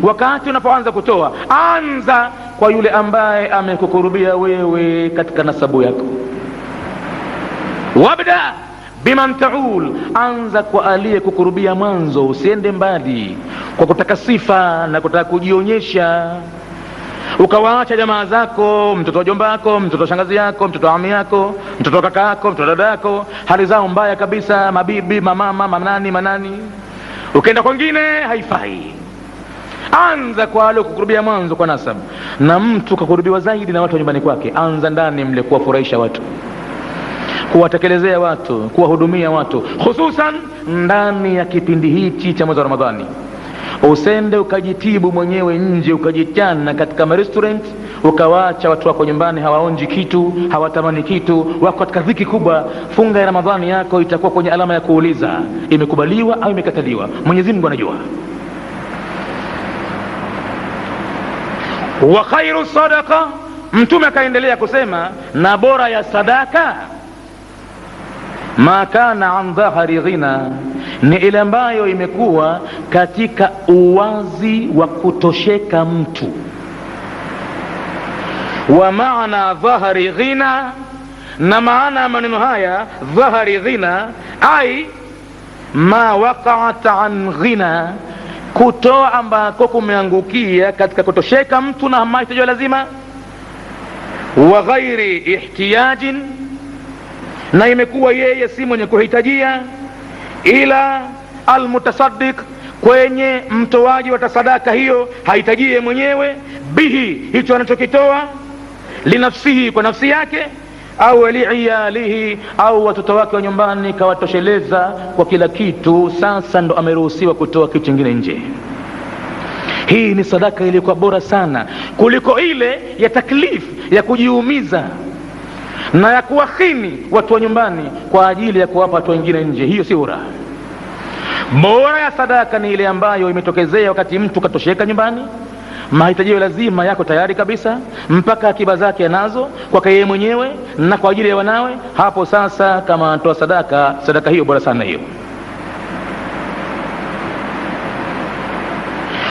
wakati unapoanza kutoa, anza kwa yule ambaye amekukurubia wewe katika nasabu yako. Wabda biman taul, anza kwa aliyekukurubia mwanzo, usiende mbali kwa kutaka sifa na kutaka kujionyesha ukawaacha jamaa zako, mtoto wa jomba yako, mtoto wa shangazi yako, mtoto wa ami yako, mtoto wa kaka yako, mtoto wa dada yako, hali zao mbaya kabisa, mabibi, mamama, manani, ukaenda kwingine haifai. Anza kwa wale kukurubia mwanzo kwa nasab. Na mtu kakurubiwa zaidi na watu wa nyumbani kwake, anza ndani mle kuwafurahisha watu, kuwatekelezea watu, kuwahudumia watu, hususan ndani ya kipindi hichi cha mwezi wa Ramadhani. Usende ukajitibu mwenyewe nje, ukajichana katika restaurant, ukawaacha watu wako nyumbani hawaonji kitu, hawatamani kitu, wako katika dhiki kubwa. Funga ya Ramadhani yako itakuwa kwenye alama ya kuuliza, imekubaliwa au imekataliwa. Mwenyezi Mungu anajua. Wa khairu sadaqa, Mtume akaendelea kusema, na bora ya sadaka, ma kana an dhahari ghina, ni ile ambayo imekuwa katika uwazi wa kutosheka mtu. Wa maana dhahari ghina, na maana maneno haya dhahari ghina, ai ma waqa'at an ghina, kutoa ambako kumeangukia katika kutosheka mtu na mahitaji lazima. Wa ghairi ihtiyajin, na imekuwa yeye si mwenye kuhitajia, ila almutasaddiq, kwenye mtoaji wa tasadaka hiyo hahitajie mwenyewe, bihi, hicho anachokitoa, linafsihi, kwa nafsi yake, au liiyalihi, au watoto wake wa nyumbani kawatosheleza kwa kila kitu, sasa ndo ameruhusiwa kutoa kitu kingine nje. Hii ni sadaka iliyokuwa bora sana kuliko ile ya taklif, ya kujiumiza na ya kuwakhini watu wa nyumbani kwa ajili ya kuwapa watu wengine nje. Hiyo si bora. Bora ya sadaka ni ile ambayo imetokezea wakati mtu katosheka nyumbani, mahitaji lazima yako tayari kabisa, mpaka akiba zake anazo kwa yeye mwenyewe na kwa ajili ya wanawe. Hapo sasa kama anatoa sadaka, sadaka hiyo bora sana hiyo.